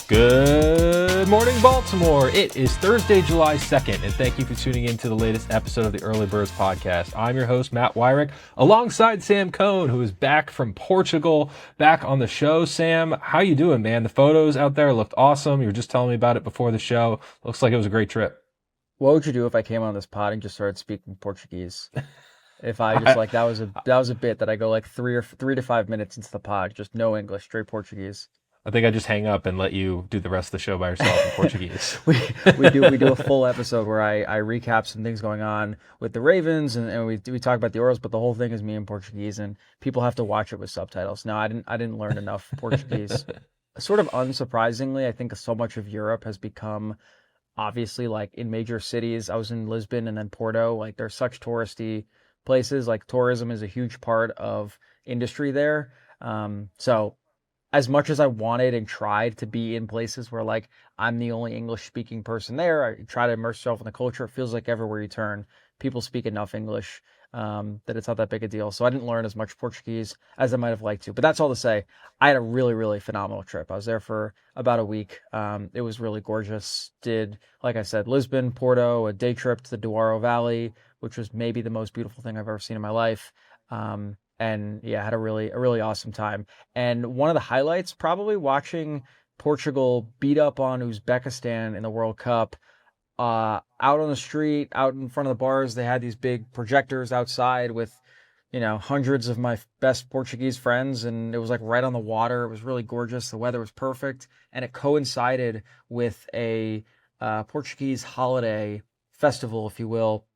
Good morning, Baltimore. It is Thursday, July 2nd, and thank you for tuning in to the latest episode of the Early Birds podcast. I'm your host, Matt Weyrich, alongside Sam Cohn, who is back from Portugal, back on the show. Sam, how you doing, man? The photos out there looked awesome. You were just telling me about it before the show. Looks like it was a great trip. What would you do if I came on this pod and just started speaking Portuguese? If I just that was a bit that I go like 3 to 5 minutes into the pod, just no English, straight Portuguese. I think I just hang up and let you do the rest of the show by yourself in Portuguese. we do a full episode where I recap some things going on with the Ravens and we talk about the Orioles, but the whole thing is me in Portuguese and people have to watch it with subtitles. No, I didn't learn enough Portuguese. Sort of unsurprisingly, I think so much of Europe has become obviously like in major cities. I was in Lisbon and then Porto. Like they're such touristy places. Like tourism is a huge part of industry there. So as much as I wanted and tried to be in places where like I'm the only English speaking person there, I try to immerse myself in the culture. It feels like everywhere you turn, people speak enough English that it's not that big a deal. So I didn't learn as much Portuguese as I might have liked to. But that's all to say, I had a really, really phenomenal trip. I was there for about a week. It was really gorgeous. Did, like I said, Lisbon, Porto, a day trip to the Douro Valley, which was maybe the most beautiful thing I've ever seen in my life. And yeah, had a really awesome time. And one of the highlights, probably watching Portugal beat up on Uzbekistan in the World Cup. Out on the street, out in front of the bars, they had these big projectors outside with, hundreds of my best Portuguese friends, and it was like right on the water. It was really gorgeous. The weather was perfect, and it coincided with a Portuguese holiday festival, if you will,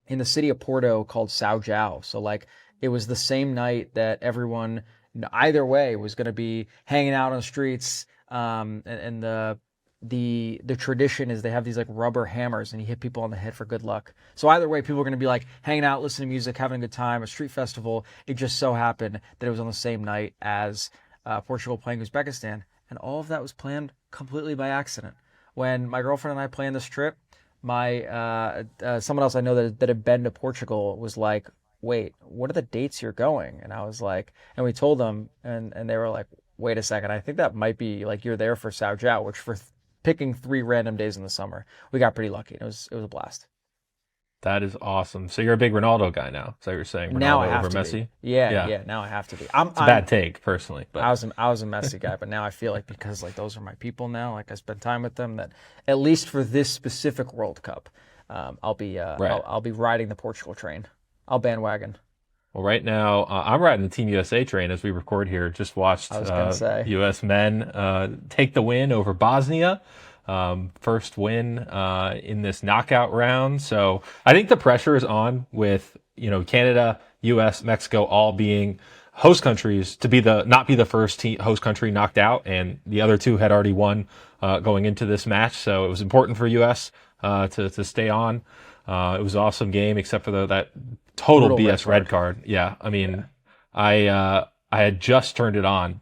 in the city of Porto called São João. So like it was the same night that everyone, either way, was going to be hanging out on the streets. And the tradition is they have these like rubber hammers and you hit people on the head for good luck. So either way, people are going to be like hanging out, listening to music, having a good time, a street festival. It just so happened that it was on the same night as Portugal playing Uzbekistan. And all of that was planned completely by accident. When my girlfriend and I planned this trip, my someone else I know that had been to Portugal was like, wait, what are the dates you're going? And I was like, and we told them, and they were like, wait a second, I think that might be like you're there for São João, which for picking 3 random days in the summer, we got pretty lucky. It was a blast. That is awesome. So you're a big Ronaldo guy now. So you're saying Ronaldo now I have over to Messi? Be. Yeah. Now I have to be. It's a bad take, personally. But I was a Messi guy, but now I feel like because like those are my people now, like I spend time with them, that at least for this specific World Cup, I'll be riding the Portugal train. I'll bandwagon. Well, right now, I'm riding the Team USA train as we record here. Just watched U.S. men take the win over Bosnia. First win in this knockout round. So I think the pressure is on with, Canada, U.S., Mexico all being host countries to not be the first host country knocked out. And the other two had already won going into this match. So it was important for U.S. To stay on. It was an awesome game, except for that total BS red card. Yeah. I mean, I had just turned it on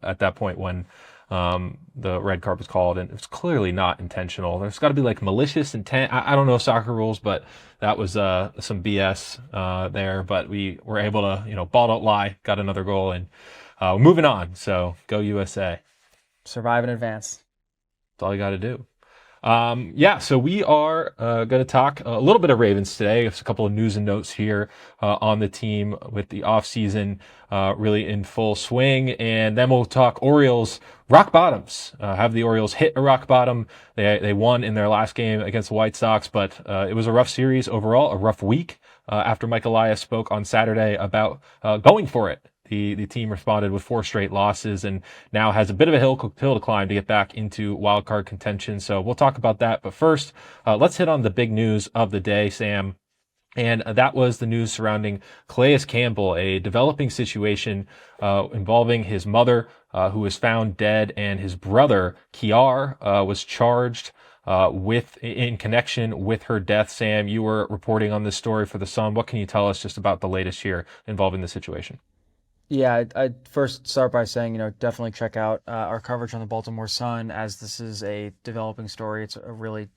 at that point when the red card was called, and it was clearly not intentional. There's got to be like malicious intent. I don't know soccer rules, but that was some BS there. But we were able to, ball don't lie, got another goal, and moving on. So go USA. Survive in advance. That's all you got to do. So we are going to talk a little bit of Ravens today. There's a couple of news and notes here on the team with the offseason really in full swing. And then we'll talk Orioles rock bottoms. Have the Orioles hit a rock bottom? They won in their last game against the White Sox, but it was a rough series overall, a rough week after Mike Elias spoke on Saturday about going for it. The team responded with 4 straight losses and now has a bit of a hill to climb to get back into wild card contention. So we'll talk about that. But first, let's hit on the big news of the day, Sam. And that was the news surrounding Calais Campbell, a developing situation involving his mother, who was found dead, and his brother, Kiar, was charged in connection with her death. Sam, you were reporting on this story for The Sun. What can you tell us just about the latest here involving the situation? Yeah, I'd first start by saying, definitely check out our coverage on the Baltimore Sun, as this is a developing story. It's a really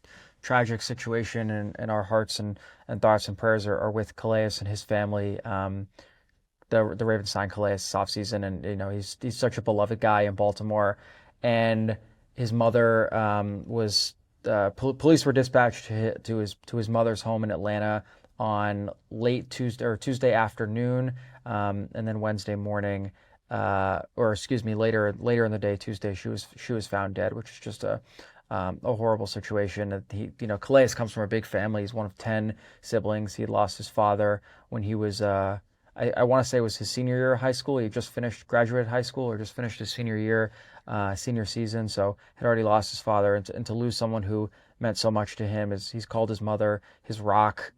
tragic situation, and our hearts and thoughts and prayers are with Calais and his family. The Ravens signed Calais this offseason, and he's such a beloved guy in Baltimore. And his mother was police were dispatched to his mother's home in Atlanta on late Tuesday afternoon, and then Wednesday morning, or excuse me, later in the day, Tuesday, she was found dead, which is just a horrible situation. Calais comes from a big family. He's one of 10 siblings. He had lost his father when he was, I want to say it was his senior year of high school. He had just graduated high school or just finished his senior year, senior season. So had already lost his father. And to lose someone who meant so much to him, is he's called his mother his rock.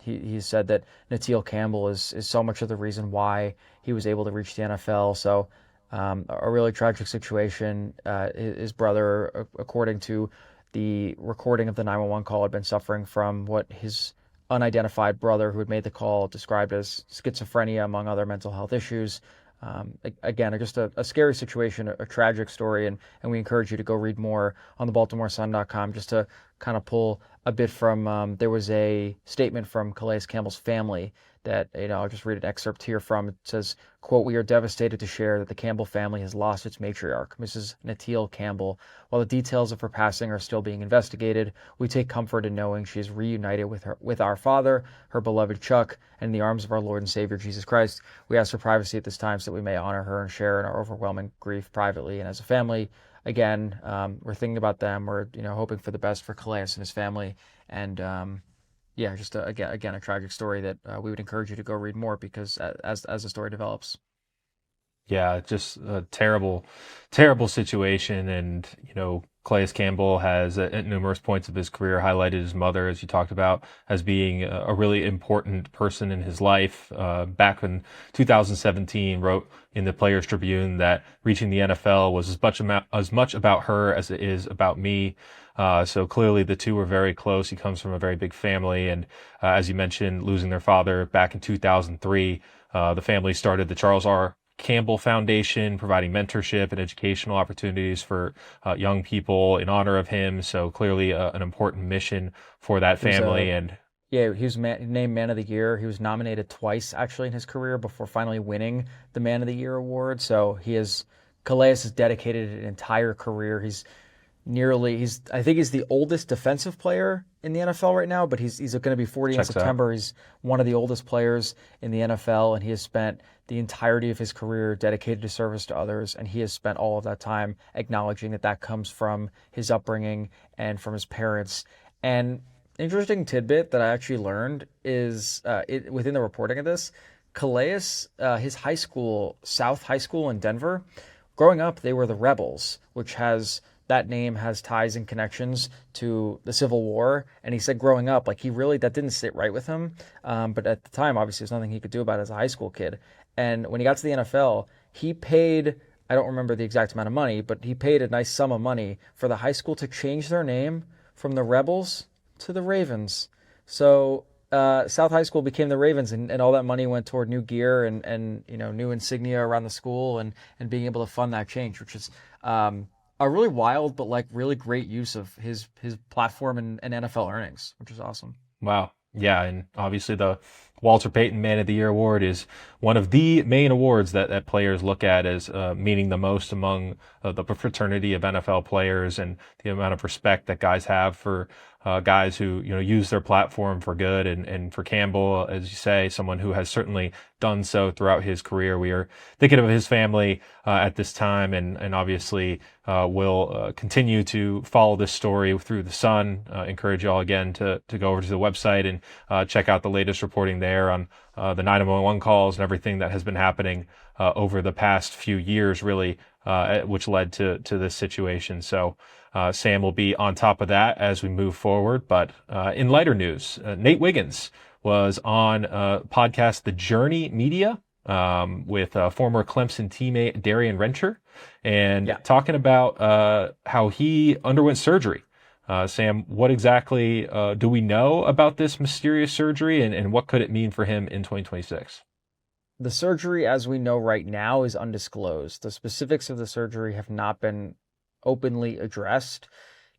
He said that DL Campbell is so much of the reason why he was able to reach the NFL. So a really tragic situation. His brother, according to the recording of the 911 call, had been suffering from what his unidentified brother, who had made the call, described as schizophrenia, among other mental health issues. Again, just a scary situation, a tragic story, and we encourage you to go read more on the BaltimoreSun.com, just to kind of pull a bit from, there was a statement from Calais Campbell's family that, I'll just read an excerpt here from. It says, quote, "We are devastated to share that the Campbell family has lost its matriarch, Mrs. DL Campbell. While the details of her passing are still being investigated, we take comfort in knowing she is reunited with our father, her beloved Chuck, and in the arms of our Lord and Savior, Jesus Christ. We ask for privacy at this time so that we may honor her and share in our overwhelming grief privately and as a family." Again, we're thinking about them. We're, hoping for the best for Calais and his family. And, yeah, just again, a tragic story that we would encourage you to go read more, because as the story develops. Yeah, just a terrible, terrible situation. And, Calais Campbell has at numerous points of his career highlighted his mother, as you talked about, as being a really important person in his life. Back in 2017, wrote in the Players Tribune that reaching the NFL was as much about her as it is about me. So clearly the two were very close. He comes from a very big family. And as you mentioned, losing their father back in 2003, the family started the Charles R. Campbell Foundation, providing mentorship and educational opportunities for young people in honor of him. So clearly an important mission for that family. Yeah, he was named Man of the Year. He was nominated twice, actually, in his career before finally winning the Man of the Year award. So Calais has dedicated an entire career. I think he's the oldest defensive player in the NFL right now, but he's going to be 40 in September. He's one of the oldest players in the NFL, and he has spent the entirety of his career dedicated to service to others, and he has spent all of that time acknowledging that comes from his upbringing and from his parents. And interesting tidbit that I actually learned is within the reporting of this, Calais, his high school, South High School in Denver, growing up, they were the Rebels, that name has ties and connections to the Civil War. And he said growing up, that didn't sit right with him. But at the time, obviously, there's nothing he could do about it as a high school kid. And when he got to the NFL, he paid, I don't remember the exact amount of money, but he paid a nice sum of money for the high school to change their name from the Rebels to the Ravens. So South High School became the Ravens, and all that money went toward new gear and new insignia around the school and being able to fund that change, which is a really wild but really great use of his platform and NFL earnings, which is awesome. Wow. Yeah, and obviously the Walter Payton Man of the Year award is one of the main awards that players look at as meaning the most among the fraternity of NFL players, and the amount of respect that guys have for guys who use their platform for good. And for Campbell, as you say, someone who has certainly done so throughout his career. We are thinking of his family at this time, and obviously will continue to follow this story through the Sun. Encourage you all again to go over to the website and check out the latest reporting there on the 911 calls and everything that has been happening over the past few years, really, which led to this situation. So Sam will be on top of that as we move forward. But in lighter news, Nate Wiggins was on podcast The Journey Media with former Clemson teammate Darian Rencher, and talking about how he underwent surgery. Sam, what exactly do we know about this mysterious surgery, and what could it mean for him in 2026? The surgery, as we know right now, is undisclosed. The specifics of the surgery have not been openly addressed.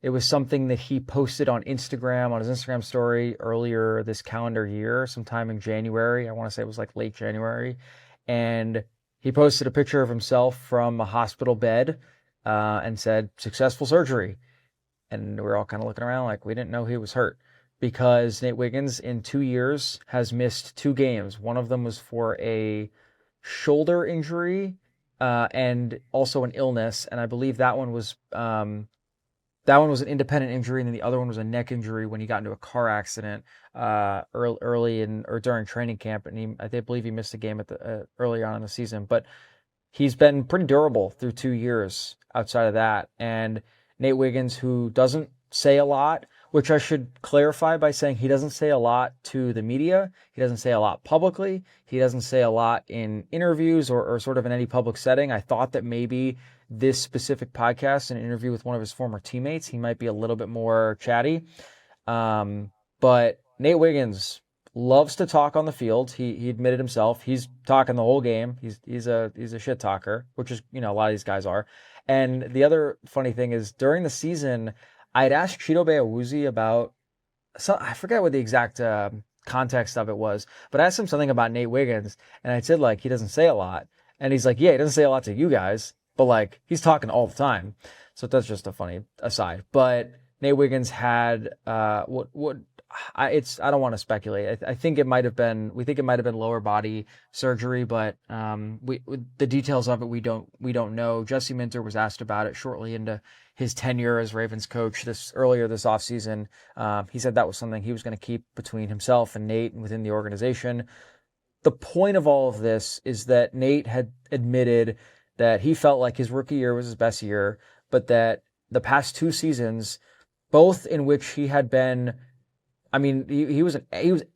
It was something that he posted on Instagram, on his Instagram story earlier this calendar year, sometime in January. I want to say it was late January. And he posted a picture of himself from a hospital bed and said successful surgery. And we're all kind of looking around like we didn't know he was hurt because Nate Wiggins in 2 years has missed 2 games. One of them was for a shoulder injury and also an illness, and I believe that one was an independent injury, and then the other one was a neck injury when he got into a car accident early in or during training camp, and I believe he missed a game at the early on in the season. But he's been pretty durable through 2 years outside of that. And Nate Wiggins, who doesn't say a lot, which I should clarify by saying he doesn't say a lot to the media. He doesn't say a lot publicly. He doesn't say a lot in interviews or sort of in any public setting. I thought that maybe this specific podcast, an interview with one of his former teammates, he might be a little bit more chatty. But Nate Wiggins loves to talk on the field. He admitted himself. He's talking the whole game. He's a shit talker, which is, a lot of these guys are. And the other funny thing is during the season, I had asked Chidobe Awuzie about I forget what the exact context of it was, but I asked him something about Nate Wiggins, and I said he doesn't say a lot, and he's like, yeah, he doesn't say a lot to you guys, but he's talking all the time. So that's just a funny aside. But Nate Wiggins had I don't want to speculate. I think we think it might have been lower body surgery, but the details of it we don't know. Jesse Minter was asked about it shortly into his tenure as Ravens coach earlier this offseason. He said that was something he was going to keep between himself and Nate and within the organization. The point of all of this is that Nate had admitted that he felt like his rookie year was his best year, but that the past 2 seasons, both in which he had been, he was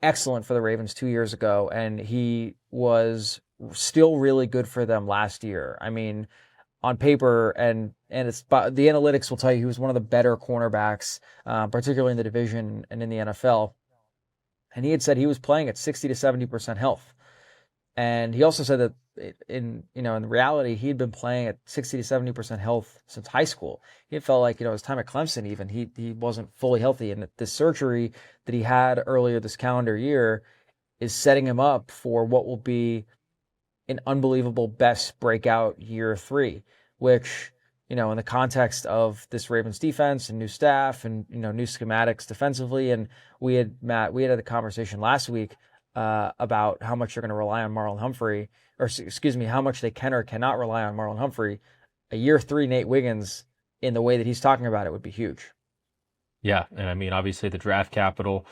excellent for the Ravens 2 years ago, and he was still really good for them last year. On paper, and it's the analytics will tell you he was one of the better cornerbacks, particularly in the division and in the NFL. And he had said he was playing at 60 to 70% health. And he also said that in reality, he had been playing at 60 to 70% health since high school. He felt like, his time at Clemson, even he wasn't fully healthy. And the surgery that he had earlier this calendar year is setting him up for what will be an unbelievable best breakout year 3, which, in the context of this Ravens defense and new staff and, new schematics defensively. And we had a conversation last week about how much you're going to rely on Marlon Humphrey, or excuse me, how much they can or cannot rely on Marlon Humphrey. A year 3 Nate Wiggins, in the way that he's talking about it, would be huge. Yeah, and obviously the draft capital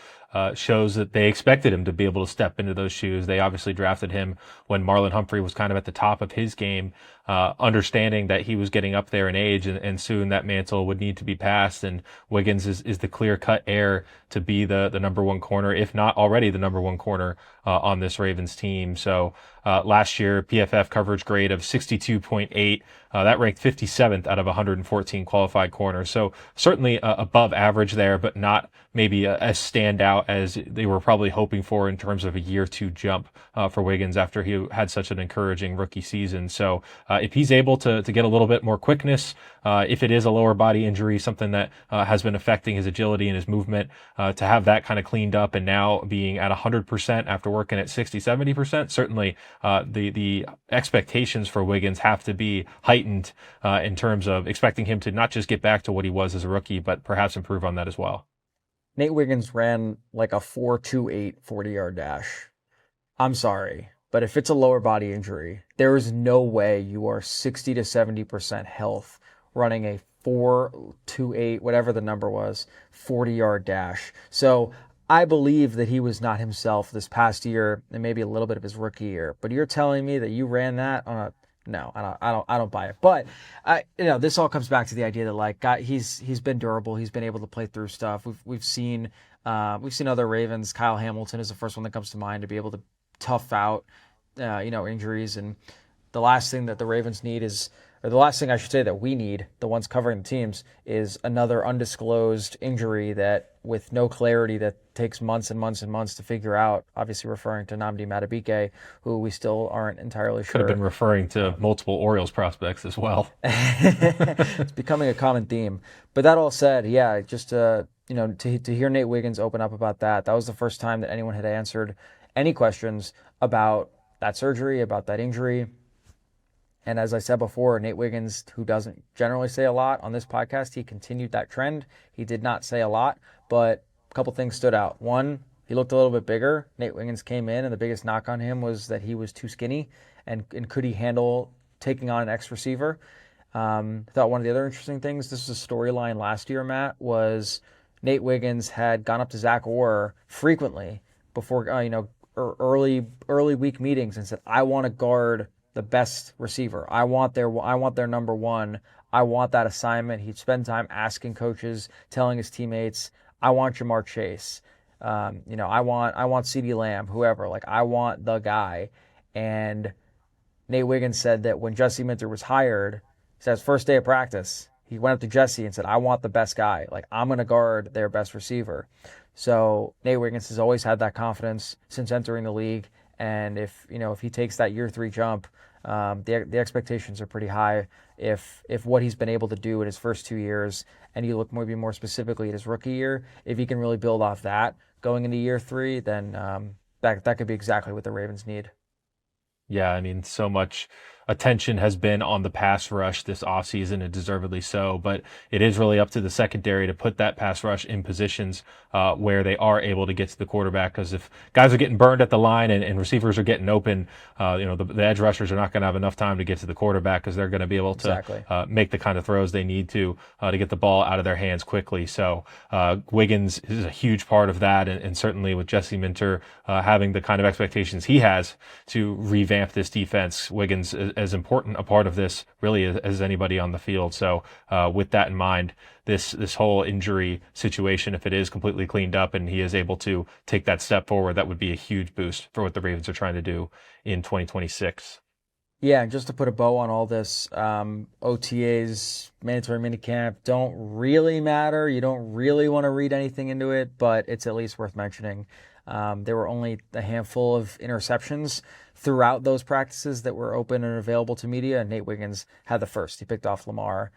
shows that they expected him to be able to step into those shoes. They obviously drafted him when Marlon Humphrey was kind of at the top of his game, understanding that he was getting up there in age, and soon that mantle would need to be passed. And Wiggins is the clear-cut heir to be the number 1 corner, if not already the number 1 corner on this Ravens team. So last year, PFF coverage grade of 62.8. That ranked 57th out of 114 qualified corners. So certainly above average there, but not maybe as standout as they were probably hoping for in terms of a year 2 jump for Wiggins after he had such an encouraging rookie season. So if he's able to get a little bit more quickness, if it is a lower body injury, something that has been affecting his agility and his movement, to have that kind of cleaned up and now being at 100% after working at 60, 70%, certainly the expectations for Wiggins have to be heightened in terms of expecting him to not just get back to what he was as a rookie, but perhaps improve on that as well. Nate Wiggins ran like a 4.28 40-yard dash. I'm sorry, but if it's a lower body injury, there is no way you are 60 to 70% health running a 4.28, whatever the number was, 40-yard dash. So I believe that he was not himself this past year and maybe a little bit of his rookie year. But you're telling me that you ran that on a no, I don't buy it. But this all comes back to the idea that he's been durable. He's been able to play through stuff. We've seen other Ravens. Kyle Hamilton is the first one that comes to mind to be able to tough out injuries. And the last thing that the Ravens need the last thing I should say that we need, the ones covering the teams, is another undisclosed injury that with no clarity that takes months and months and months to figure out, obviously referring to Nnamdi Madubuike, who we still aren't entirely sure. Could have been referring to multiple Orioles prospects as well. It's becoming a common theme. But that all said, yeah, just to hear Nate Wiggins open up about that was the first time that anyone had answered any questions about that surgery, about that injury. And as I said before, Nate Wiggins, who doesn't generally say a lot on this podcast, he continued that trend. He did not say a lot, but a couple things stood out. One, he looked a little bit bigger. Nate Wiggins came in, and the biggest knock on him was that he was too skinny, and could he handle taking on an X receiver? I thought one of the other interesting things, this was a storyline last year, Matt, was Nate Wiggins had gone up to Zach Orr frequently before, early week meetings and said, I want to guard the best receiver. I want their number one. I want that assignment. He'd spend time asking coaches, telling his teammates, I want Jamar Chase. I want CeeDee Lamb, whoever. Like, I want the guy. And Nate Wiggins said that when Jesse Minter was hired, he said his first day of practice, he went up to Jesse and said, I want the best guy. Like, I'm going to guard their best receiver. So Nate Wiggins has always had that confidence since entering the league. And if he takes that year 3 jump, the expectations are pretty high. If what he's been able to do in his first 2 years, and you look maybe more specifically at his rookie year, if he can really build off that going into year 3, then that could be exactly what the Ravens need. Yeah, I mean, so much attention has been on the pass rush this offseason, and deservedly so, but it is really up to the secondary to put that pass rush in positions where they are able to get to the quarterback, because if guys are getting burned at the line and receivers are getting open, the edge rushers are not going to have enough time to get to the quarterback, because they're going to be able to make the kind of throws they need to get the ball out of their hands quickly. So Wiggins is a huge part of that, and certainly with Jesse Minter having the kind of expectations he has to revamp this defense, Wiggins as important a part of this really as anybody on the field. So with that in mind, this whole injury situation, if it is completely cleaned up and he is able to take that step forward, that would be a huge boost for what the Ravens are trying to do in 2026. Yeah, and just to put a bow on all this, OTAs, mandatory minicamp, don't really matter. You don't really want to read anything into it, but it's at least worth mentioning. There were only a handful of interceptions throughout those practices that were open and available to media, and Nate Wiggins had the first. He picked off Lamar.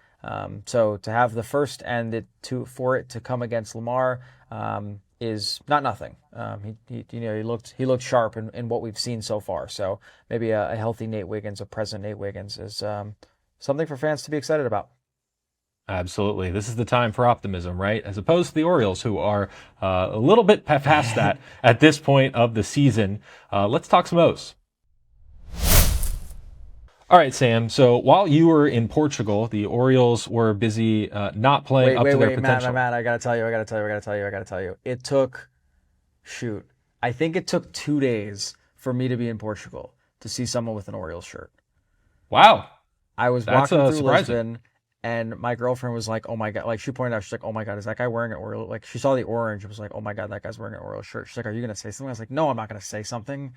So to have the first and for it to come against Lamar is not nothing. He looked sharp in what we've seen so far. So maybe a healthy Nate Wiggins, a present Nate Wiggins, is something for fans to be excited about. Absolutely. This is the time for optimism, right? As opposed to the Orioles, who are a little bit past that at this point of the season. Let's talk some O's. All right, Sam. So while you were in Portugal, the Orioles were busy not playing up to their potential. Matt, I gotta tell you. It took, I think it took 2 days for me to be in Portugal to see someone with an Orioles shirt. Wow. I was walking through Lisbon, and my girlfriend was like, oh my God. Like, she pointed out, she's like, oh my God, is that guy wearing an Orioles? Like, she saw the orange and was like, oh my God, that guy's wearing an Orioles shirt. She's like, are you going to say something? I was like, no, I'm not going to say something.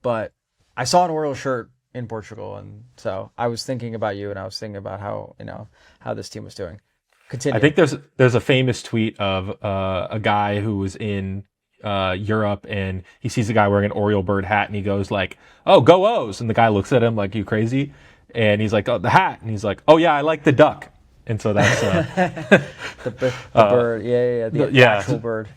But I saw an Orioles shirt in Portugal, and so I was thinking about you, and I was thinking about how this team was doing. Continue. I think there's a famous tweet of a guy who was in Europe, and he sees a guy wearing an Oriole bird hat, and he goes like, oh, go O's. And the guy looks at him like, you crazy? And he's like, oh, the hat. And he's like, oh yeah, I like the duck. And so that's the bird. The actual bird.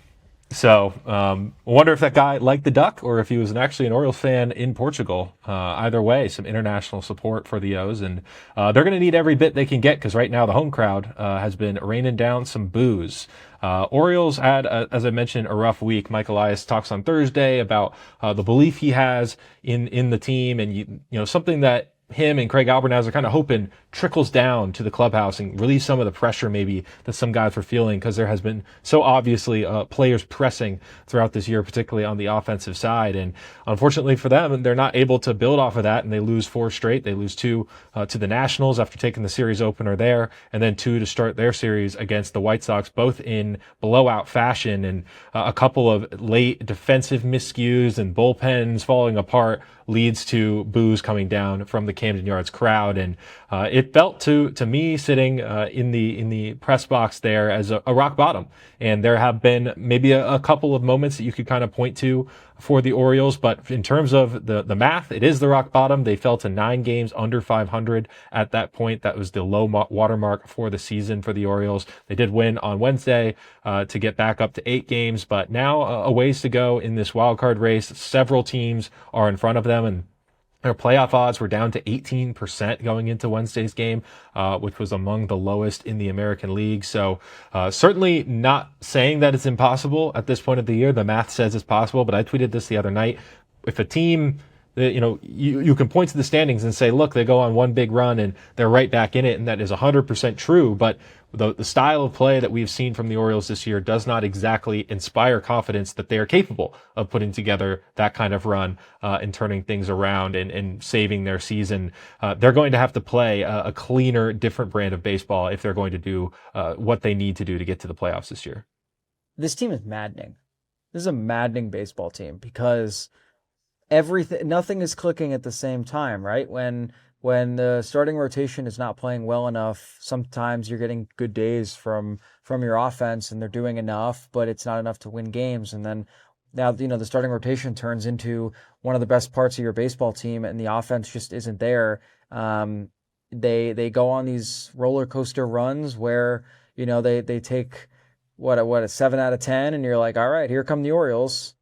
So I wonder if that guy liked the duck or if he was actually an Orioles fan in Portugal. Either way, some international support for the O's, and they're going to need every bit they can get, because right now the home crowd has been raining down some boos. Orioles had, as I mentioned, a rough week. Mike Elias talks on Thursday about the belief he has in the team, and something that him and Craig Albernaz are kind of hoping trickles down to the clubhouse and release some of the pressure maybe that some guys were feeling, because there has been so obviously players pressing throughout this year, particularly on the offensive side. And unfortunately for them, they're not able to build off of that, and they lose 4 straight. They lose 2 to the Nationals after taking the series opener there, and then 2 to start their series against the White Sox, both in blowout fashion, and a couple of late defensive miscues and bullpens falling apart leads to boos coming down from the Camden Yards crowd. And it felt to me sitting in the press box there as a rock bottom. And there have been maybe a couple of moments that you could kind of point to for the Orioles, but in terms of the math, it is the rock bottom. They fell to 9 games under 500 at that point. That was the low watermark for the season for the Orioles. They did win on Wednesday to get back up to 8 games, but now a ways to go in this wild card race. Several teams are in front of them, and Their playoff odds were down to 18% going into Wednesday's game, which was among the lowest in the American League. So certainly not saying that it's impossible at this point of the year. The math says it's possible, but I tweeted this the other night. If a team, you can point to the standings and say, look, they go on one big run and they're right back in it, and that is 100% true. But the style of play that we've seen from the Orioles this year does not exactly inspire confidence that they are capable of putting together that kind of run and turning things around and saving their season. They're going to have to play a cleaner, different brand of baseball if they're going to do what they need to do to get to the playoffs this year. This team is maddening. This is a maddening baseball team because nothing is clicking at the same time, right? When the starting rotation is not playing well enough, sometimes you're getting good days from your offense and they're doing enough, but it's not enough to win games. And then now, the starting rotation turns into one of the best parts of your baseball team and the offense just isn't there. They go on these roller coaster runs where, they take a 7 out of 10 and you're like, all right, here come the Orioles.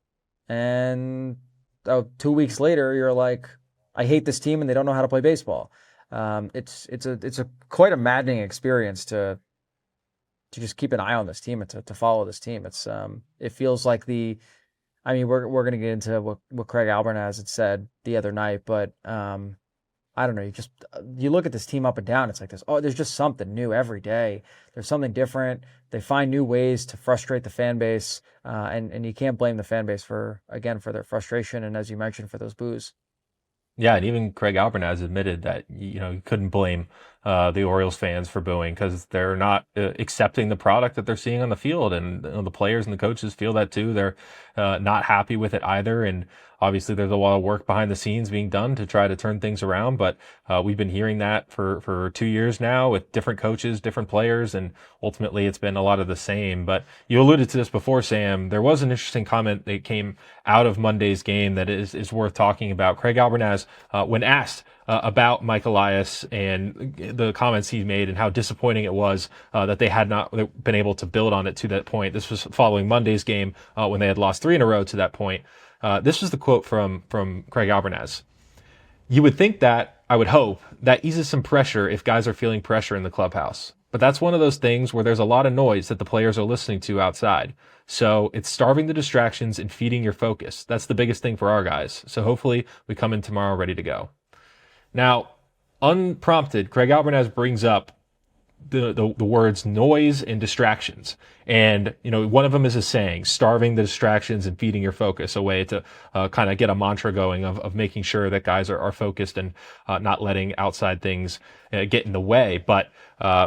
And 2 weeks later, you're like, I hate this team and they don't know how to play baseball. It's quite a maddening experience to just keep an eye on this team and to follow this team. It feels like we're going to get into what Craig Albertaz had said the other night, but I don't know. You look at this team up and down. It's like this. Oh, there's just something new every day. There's something different. They find new ways to frustrate the fan base, and you can't blame the fan base for their frustration and, as you mentioned, for those boos. Yeah, and even Craig Albertaz admitted that you couldn't blame the Orioles fans for booing because they're not accepting the product that they're seeing on the field, and the players and the coaches feel that too. They're not happy with it either, and obviously there's a lot of work behind the scenes being done to try to turn things around. But we've been hearing that for 2 years now with different coaches, different players, and ultimately it's been a lot of the same. But you alluded to this before, Sam. There was an interesting comment that came out of Monday's game that is worth talking about. Craig Albertaz, when asked about Mike Elias and the comments he made and how disappointing it was that they had not been able to build on it to that point. This was following Monday's game when they had lost 3 in a row to that point. This was the quote from Craig Albertaz. You would think that, I would hope, that eases some pressure if guys are feeling pressure in the clubhouse. But that's one of those things where there's a lot of noise that the players are listening to outside. So it's starving the distractions and feeding your focus. That's the biggest thing for our guys. So hopefully we come in tomorrow ready to go. Now, unprompted, Craig Albertaz brings up the words noise and distractions. And, one of them is a saying, starving the distractions and feeding your focus, a way to kind of get a mantra going of making sure that guys are focused and not letting outside things get in the way. But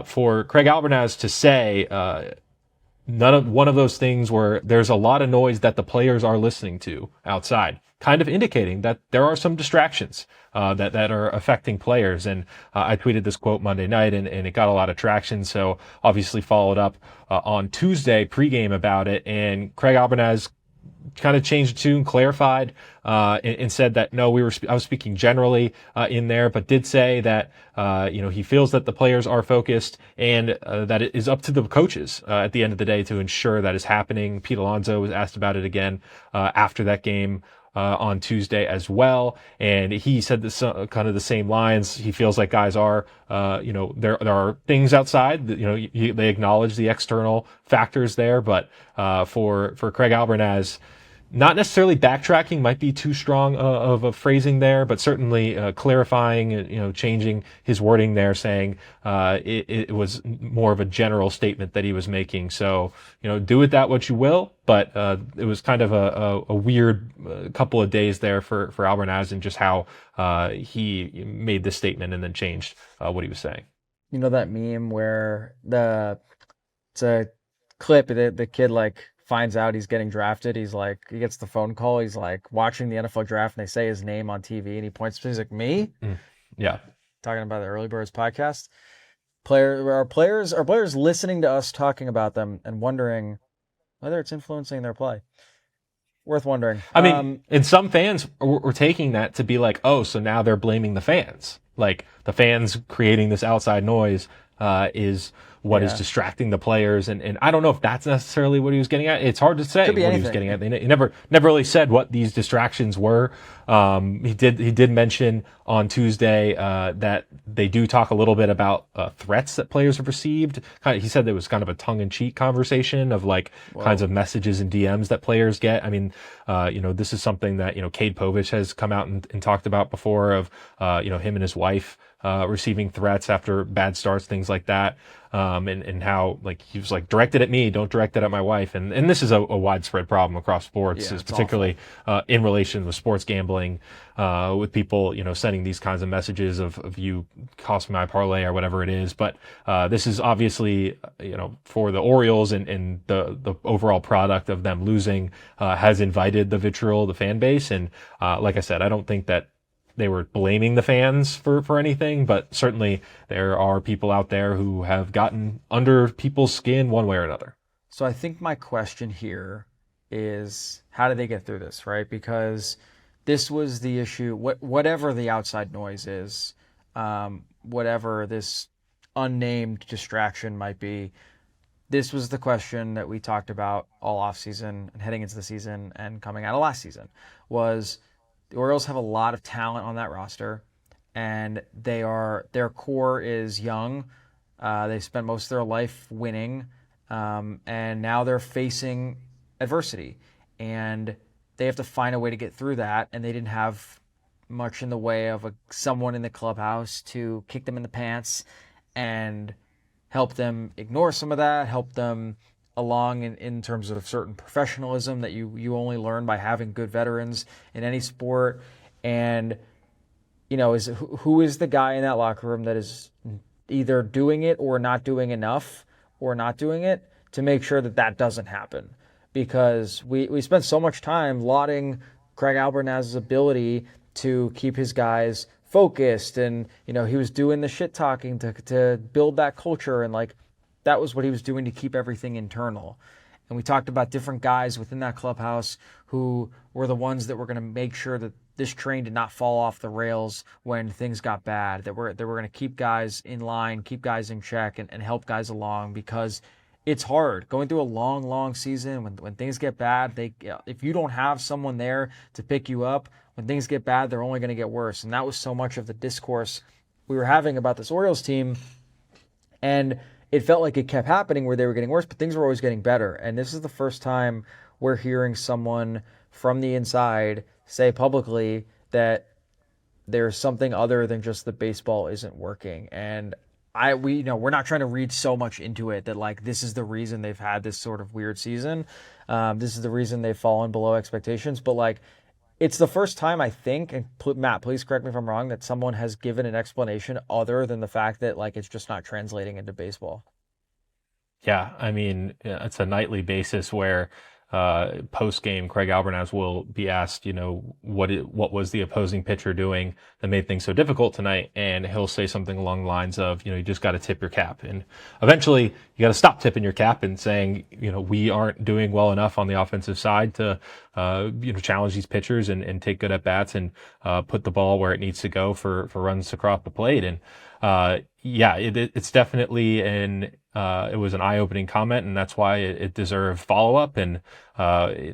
for Craig Albertaz to say one of those things where there's a lot of noise that the players are listening to outside, kind of indicating that there are some distractions that are affecting players. And I tweeted this quote Monday night, and it got a lot of traction. So obviously followed up on Tuesday pregame about it. And Craig Albertaz kind of changed the tune, clarified, and said that no, I was speaking generally in there, but did say that he feels that the players are focused and that it is up to the coaches at the end of the day to ensure that is happening. Pete Alonso was asked about it again after that game on Tuesday as well, and he said this kind of the same lines. He feels like guys are, there are things outside that, they acknowledge the external factors there, but for Craig Albertaz, not necessarily backtracking might be too strong of a phrasing there, but certainly clarifying, changing his wording there, saying it was more of a general statement that he was making. So, do with that what you will, but it was kind of a weird couple of days there for Albertaz and just how he made this statement and then changed what he was saying. You know that meme where it's a clip, the kid finds out he's getting drafted. He gets the phone call. He's watching the NFL draft and they say his name on TV and he points to, he's like, me? Yeah. Talking about the Early Birds podcast. Are players listening to us talking about them and wondering whether it's influencing their play? Worth wondering. I mean, and some fans were taking that to be like, oh, so now they're blaming the fans. Like the fans creating this outside noise is what is Yeah. distracting the players. And I don't know if that's necessarily what he was getting at. It's hard to say Could be what he was anything. getting at. He never really said what these distractions were. He did mention on Tuesday that they do talk a little bit about threats that players have received. He said there was kind of a tongue-in-cheek conversation of like kinds of messages and DMs that players get. I mean, this is something that Cade Povich has come out and talked about before of him and his wife receiving threats after bad starts, things like that. And how like he was like, directed at me, don't direct it at my wife. And this is a widespread problem across sports, Yeah, is it's particularly in relation with sports gambling, with people, sending these kinds of messages of you cost me my parlay or whatever it is. But this is obviously, for the Orioles and the overall product of them losing has invited the vitriol, the fan base. And like I said, I don't think that they were blaming the fans for anything, but certainly there are people out there who have gotten under people's skin one way or another. So I think my question here is, how did they get through this, right? Because this was the issue. Whatever the outside noise is, whatever this unnamed distraction might be, this was the question that we talked about all offseason and heading into the season and coming out of last season, was the Orioles have a lot of talent on that roster, and their core is young. They spent most of their life winning, and now they're facing adversity, and they have to find a way to get through that. And they didn't have much in the way of someone in the clubhouse to kick them in the pants and help them ignore some of that, help them along in terms of certain professionalism that you only learn by having good veterans in any sport. And who is the guy in that locker room that is either doing it or not doing enough or not doing it to make sure that doesn't happen? Because we spent so much time lauding Craig Albernaz's ability to keep his guys focused, and he was doing the shit talking to build that culture, and like that was what he was doing to keep everything internal. And we talked about different guys within that clubhouse who were the ones that were going to make sure that this train did not fall off the rails when things got bad, that we're going to keep guys in line, keep guys in check, and help guys along, because it's hard going through a long, long season. When things get bad, if you don't have someone there to pick you up, when things get bad, they're only going to get worse. And that was so much of the discourse we were having about this Orioles team. And it felt like it kept happening where they were getting worse, but things were always getting better. And this is the first time we're hearing someone from the inside say publicly that there's something other than just the baseball isn't working. And we're not trying to read so much into it that like this is the reason they've had this sort of weird season. This is the reason they've fallen below expectations. But like, it's the first time, I think, and Matt, please correct me if I'm wrong, that someone has given an explanation other than the fact that like it's just not translating into baseball. Yeah, I mean, it's a nightly basis where post game, Craig Albernaz will be asked, what was the opposing pitcher doing that made things so difficult tonight, and he'll say something along the lines of, you just got to tip your cap, and eventually you got to stop tipping your cap and saying, we aren't doing well enough on the offensive side to, challenge these pitchers and take good at bats and put the ball where it needs to go for runs across the plate. And it's definitely it was an eye-opening comment, and that's why it deserved follow-up, and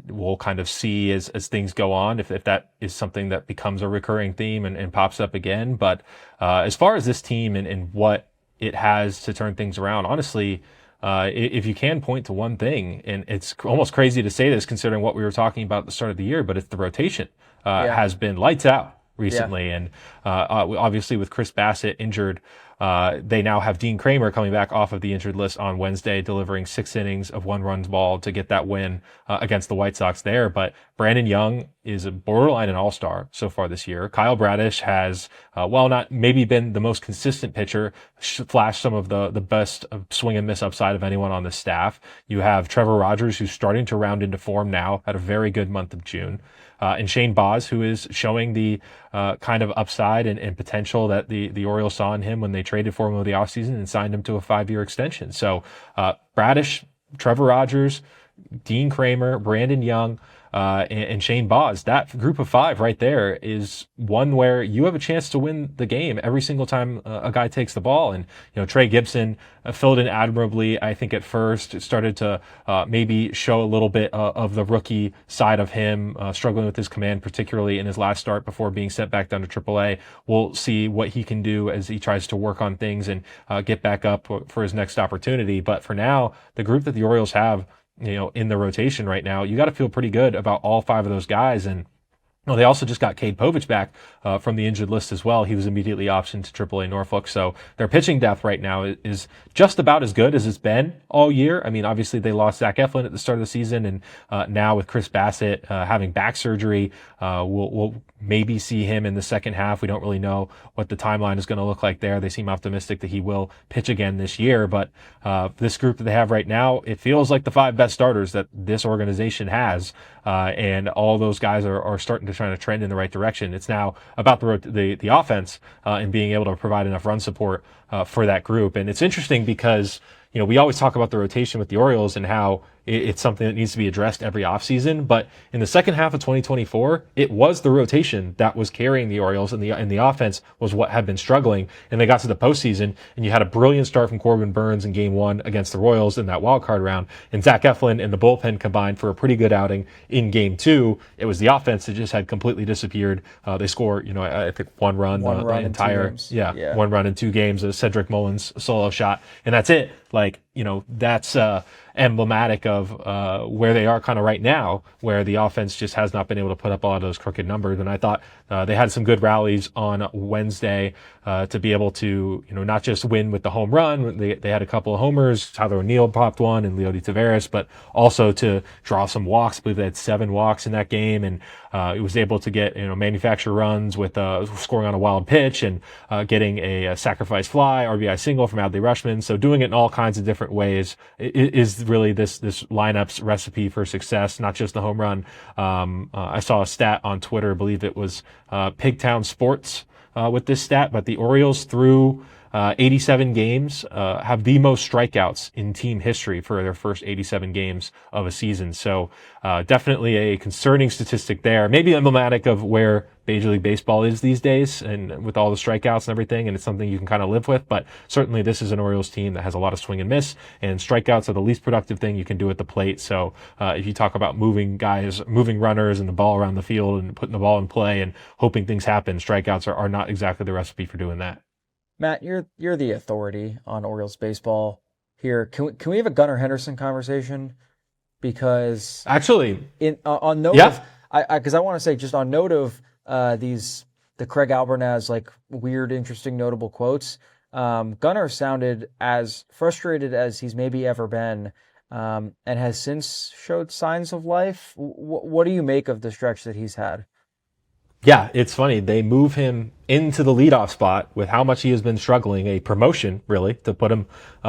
we'll kind of see as things go on if that is something that becomes a recurring theme and pops up again. But as far as this team and what it has to turn things around, honestly, if you can point to one thing, and it's almost crazy to say this considering what we were talking about at the start of the year, but it's the rotation has been lights out recently. Yeah. And obviously with Chris Bassett injured, they now have Dean Kramer coming back off of the injured list on Wednesday, delivering 6 innings of 1-run ball to get that win against the White Sox there. But Brandon Young is a borderline an all-star so far this year. Kyle Bradish has, while not maybe been the most consistent pitcher, flashed some of the best swing and miss upside of anyone on the staff. You have Trevor Rogers, who's starting to round into form now, had a very good month of June. And Shane Baz, who is showing the kind of upside and potential that the Orioles saw in him when they traded for him over the offseason and signed him to a 5-year extension. So Bradish, Trevor Rogers, Dean Kramer, Brandon Young, and Shane Baz. That group of five right there is one where you have a chance to win the game every single time a guy takes the ball. And, Trey Gibson filled in admirably. I think at first it started to maybe show a little bit of the rookie side of him, struggling with his command, particularly in his last start before being sent back down to AAA. We'll see what he can do as he tries to work on things and get back up for his next opportunity. But for now, the group that the Orioles have, in the rotation right now, you got to feel pretty good about all five of those guys. And they also just got Cade Povich back from the injured list as well. He was immediately optioned to AAA Norfolk. So their pitching depth right now is just about as good as it's been all year. I mean, obviously they lost Zach Eflin at the start of the season, and now with Chris Bassett having back surgery, we'll maybe see him in the second half. We don't really know what the timeline is going to look like there. They seem optimistic that he will pitch again this year, but this group that they have right now, it feels like the five best starters that this organization has, and all those guys are starting to try to trend in the right direction. It's now about the offense and being able to provide enough run support for that group. And it's interesting because we always talk about the rotation with the Orioles and how it's something that needs to be addressed every offseason. But in the second half of 2024, it was the rotation that was carrying the Orioles, and the offense was what had been struggling. And they got to the postseason, and you had a brilliant start from Corbin Burns in Game 1 against the Royals in that wild card round. And Zach Eflin and the bullpen combined for a pretty good outing in Game 2. It was the offense that just had completely disappeared. They score, I think one run the entire, one run in 2 games, a Cedric Mullins solo shot, and that's it. That's emblematic of where they are kind of right now, where the offense just has not been able to put up a lot of those crooked numbers. And I thought they had some good rallies on Wednesday to be able to, not just win with the home run. They had a couple of homers. Tyler O'Neill popped one and Leody Taveras, but also to draw some walks. I believe they had 7 walks in that game, and it was able to get manufacture runs with scoring on a wild pitch and getting a sacrifice fly, RBI single from Adley Rutschman. So doing it in all kinds of different ways is really this lineup's recipe for success, not just the home run. I saw a stat on Twitter, I believe it was Pigtown Sports with this stat, but the Orioles through 87 games have the most strikeouts in team history for their first 87 games of a season. So definitely a concerning statistic there, maybe emblematic of where Major League Baseball is these days, and with all the strikeouts and everything, and it's something you can kind of live with. But certainly this is an Orioles team that has a lot of swing and miss, and strikeouts are the least productive thing you can do at the plate. So if you talk about moving runners and the ball around the field and putting the ball in play and hoping things happen, strikeouts are not exactly the recipe for doing that. Matt, you're the authority on Orioles baseball here. Can we have a Gunnar Henderson conversation? Because actually, on note of, because I want to say, just on note of the Craig Albernaz weird, interesting, notable quotes, Gunnar sounded as frustrated as he's maybe ever been, and has since showed signs of life. What do you make of the stretch that he's had? Yeah, it's funny. They move him into the leadoff spot with how much he has been struggling, a promotion really to put him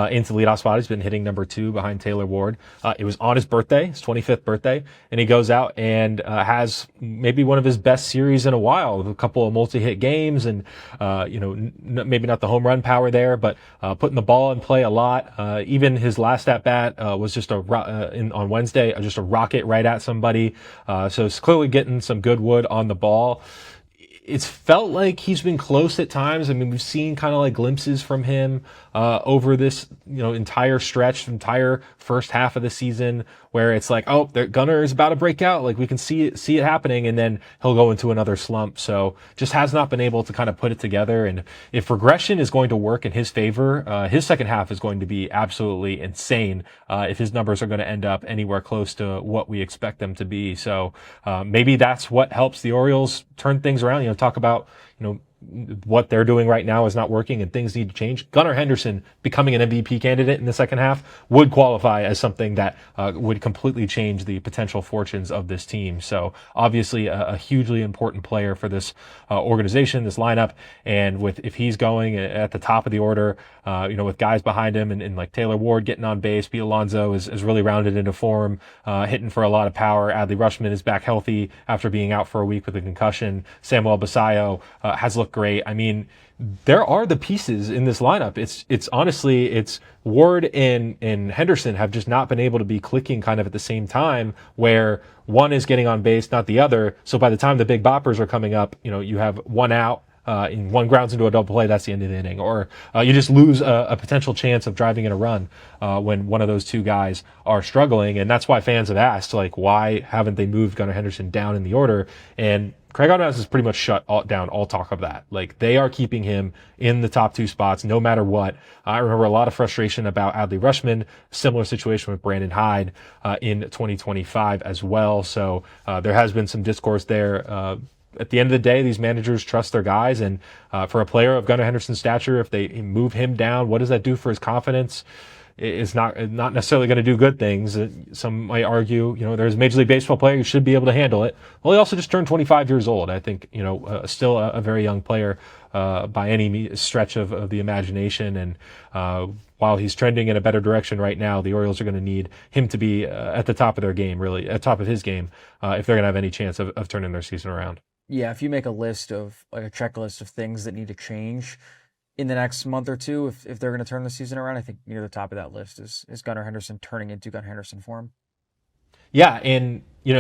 into the leadoff spot. He's been hitting number 2 behind Taylor Ward. It was on his birthday, his 25th birthday, and he goes out and has maybe one of his best series in a while, a couple of multi-hit games, and maybe not the home run power there, but putting the ball in play a lot. Even his last at bat was just on Wednesday, just a rocket right at somebody. So it's clearly getting some good wood on the ball. It's felt like he's been close at times. I mean, we've seen kind of glimpses from him over this, entire stretch, entire first half of the season, where it's Gunnar is about to break out. We can see it happening, and then he'll go into another slump. So just has not been able to kind of put it together. And if regression is going to work in his favor, his second half is going to be absolutely insane if his numbers are going to end up anywhere close to what we expect them to be. So maybe that's what helps the Orioles turn things around. Talk about, what they're doing right now is not working and things need to change. Gunnar Henderson becoming an MVP candidate in the second half would qualify as something that would completely change the potential fortunes of this team. So obviously a hugely important player for this organization, this lineup. And if he's going at the top of the order, with guys behind him and Taylor Ward getting on base, Pete Alonso is really rounded into form, hitting for a lot of power. Adley Rutschman is back healthy after being out for a week with a concussion. Samuel Basayo has looked great. I mean, there are the pieces in this lineup. It's honestly, it's Ward and Henderson have just not been able to be clicking kind of at the same time, where one is getting on base, not the other. So by the time the big boppers are coming up, you have one out, in one grounds into a double play, that's the end of the inning. Or you just lose a potential chance of driving in a run when one of those two guys are struggling. And that's why fans have asked, like, why haven't they moved Gunnar Henderson down in the order? And Craig Audenaz has pretty much shut down all talk of that. Like, they are keeping him in the top two spots no matter what. I remember a lot of frustration about Adley Rutschman, similar situation with Brandon Hyde in 2025 as well. So there has been some discourse there. At the end of the day, these managers trust their guys, and for a player of Gunnar Henderson's stature, if they move him down, what does that do for his confidence? It's not necessarily going to do good things. Some might argue, there's a Major League Baseball player who should be able to handle it. Well, he also just turned 25 years old. I think, still a very young player by any stretch of the imagination. And while he's trending in a better direction right now, the Orioles are going to need him to be at the top of their game, really, at top of his game, if they're going to have any chance of turning their season around. Yeah, if you make a list of, like, a checklist of things that need to change in the next month or two, if they're going to turn the season around, I think near the top of that list is Gunnar Henderson turning into Gunnar Henderson form. Yeah, and we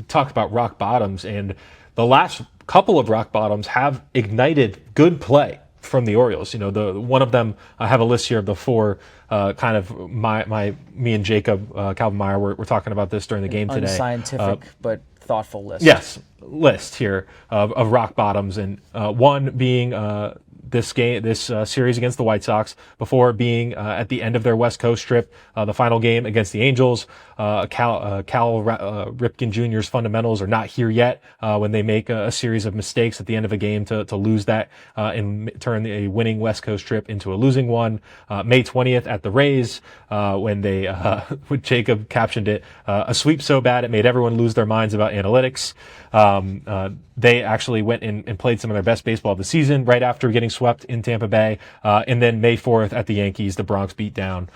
talked about rock bottoms, and the last couple of rock bottoms have ignited good play from the Orioles. The one of them, I have a list here of the four. Kind of me and Jacob Kalbenmeyer were talking about this during the game today. Unscientific but thoughtful list. Yes, list here of rock bottoms, and one being this series against the White Sox, before being at the end of their West Coast trip, the final game against the Angels. Cal Ripken Jr.'s fundamentals are not here yet when they make a series of mistakes at the end of a game to lose that and turn a winning West Coast trip into a losing one. May 20th at the Rays, when they, when Jacob captioned it, a sweep so bad it made everyone lose their minds about analytics. They actually went and played some of their best baseball of the season right after getting swept in Tampa Bay. And then May 4th at the Yankees, the Bronx beat down,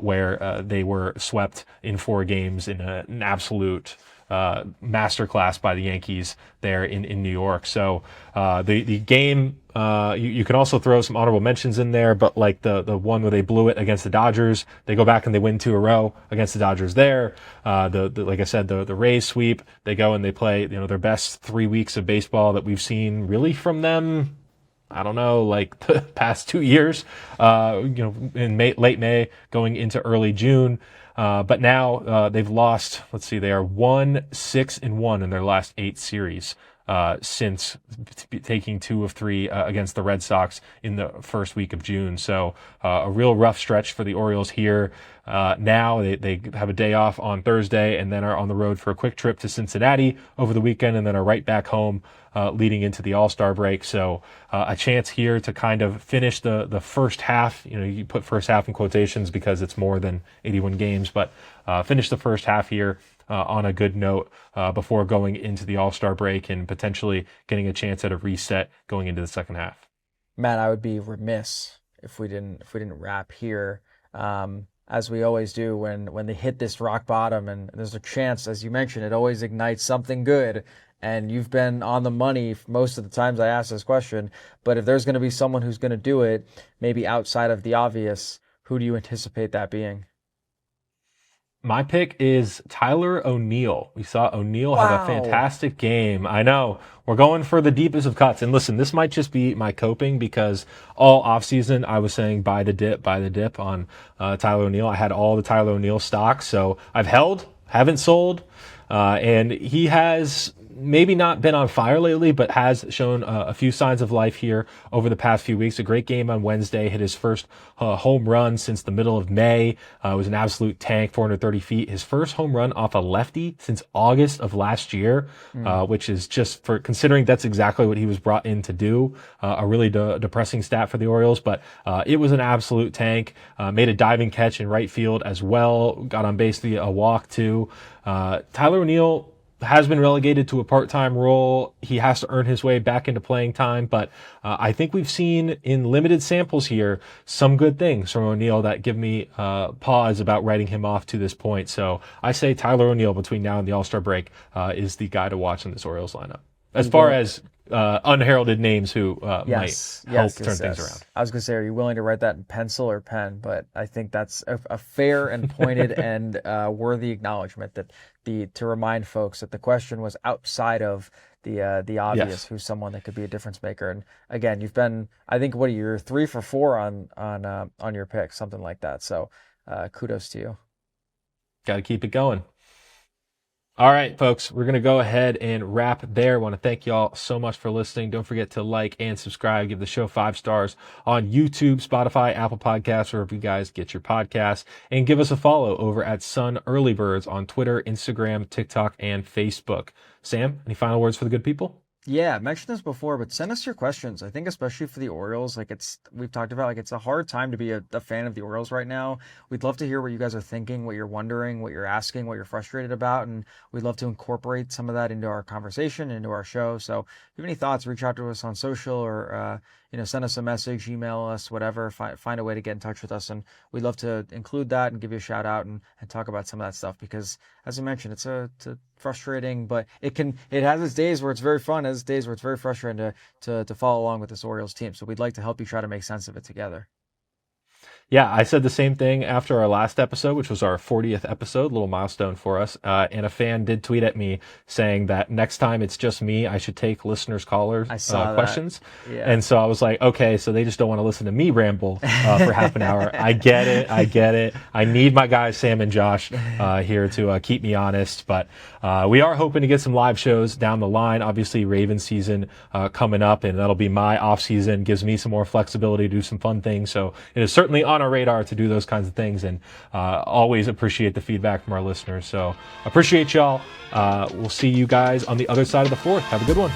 where they were swept in 4 games in an absolute masterclass by the Yankees there in New York. So the game, you can also throw some honorable mentions in there, but like the one where they blew it against the Dodgers, they go back and they win 2 in a row against the Dodgers there. Like I said, the Rays sweep, they go and they play their best 3 weeks of baseball that we've seen really from them. I don't know, like the past 2 years, in late May going into early June. But now they've lost, they are 1-6-1 in their last 8 series since taking 2 of 3 against the Red Sox in the first week of June. So a real rough stretch for the Orioles here. Now they have a day off on Thursday and then are on the road for a quick trip to Cincinnati over the weekend and then are right back home leading into the All-Star break. So a chance here to kind of finish the first half. You put first half in quotations because it's more than 81 games, but finish the first half here on a good note before going into the All-Star break and potentially getting a chance at a reset going into the second half. Matt, I would be remiss if we didn't wrap here, as we always do when they hit this rock bottom, and there's a chance, as you mentioned, it always ignites something good. And you've been on the money most of the times I ask this question. But if there's going to be someone who's going to do it, maybe outside of the obvious, who do you anticipate that being? My pick is Tyler O'Neill. We saw O'Neill have a fantastic game. I know. We're going for the deepest of cuts. And listen, this might just be my coping because all offseason I was saying buy the dip on Tyler O'Neill. I had all the Tyler O'Neill stocks. So I've held, haven't sold. And he has maybe not been on fire lately, but has shown a few signs of life here over the past few weeks. A great game on Wednesday, hit his first home run since the middle of May. It was an absolute tank, 430 feet. His first home run off a lefty since August of last year, which is just, for considering that's exactly what he was brought in to do, a really depressing stat for the Orioles. But it was an absolute tank. Made a diving catch in right field as well. Got on base via a walk too. Tyler O'Neill has been relegated to a part-time role. He has to earn his way back into playing time, but I think we've seen in limited samples here some good things from O'Neill that give me pause about writing him off to this point. So I say Tyler O'Neill between now and the All-Star break is the guy to watch in this Orioles lineup. As far as unheralded names who might help turn things around. I was going to say, are you willing to write that in pencil or pen? But I think that's a fair and pointed and worthy acknowledgement that to remind folks that the question was outside of the obvious, Yes. who's someone that could be a difference maker. And again, you've been, I think, you're 3 for 4 on your picks, something like that. So kudos to you. Got to keep it going. All right, folks, we're going to go ahead and wrap there. I want to thank y'all so much for listening. Don't forget to like and subscribe. Give the show 5 stars on YouTube, Spotify, Apple Podcasts, wherever you guys get your podcasts. And give us a follow over at Sun Early Birds on Twitter, Instagram, TikTok, and Facebook. Sam, any final words for the good people? Yeah, I mentioned this before, but send us your questions. I think especially for the Orioles, we've talked about, it's a hard time to be a fan of the Orioles right now. We'd love to hear what you guys are thinking, what you're wondering, what you're asking, what you're frustrated about, and we'd love to incorporate some of that into our conversation, into our show. So if you have any thoughts, reach out to us on social or send us a message, email us, whatever. Find a way to get in touch with us, and we'd love to include that and give you a shout out and talk about some of that stuff, because as I mentioned, it's a frustrating, but it has its days where it's very fun, it has its days where it's very frustrating to follow along with this Orioles team. So we'd like to help you try to make sense of it together. Yeah, I said the same thing after our last episode, which was our 40th episode, little milestone for us. And a fan did tweet at me saying that next time it's just me, I should take listeners' callers questions. Yeah. And so I was like, okay, so they just don't want to listen to me ramble for half an hour. I get it. I need my guys, Sam and Josh, here to keep me honest. But we are hoping to get some live shows down the line. Obviously, Ravens season coming up, and that'll be my off season. Gives me some more flexibility to do some fun things. So it is certainly on our radar to do those kinds of things, and always appreciate the feedback from our listeners. So appreciate y'all. We'll see you guys on the other side of the 4th. Have a good one.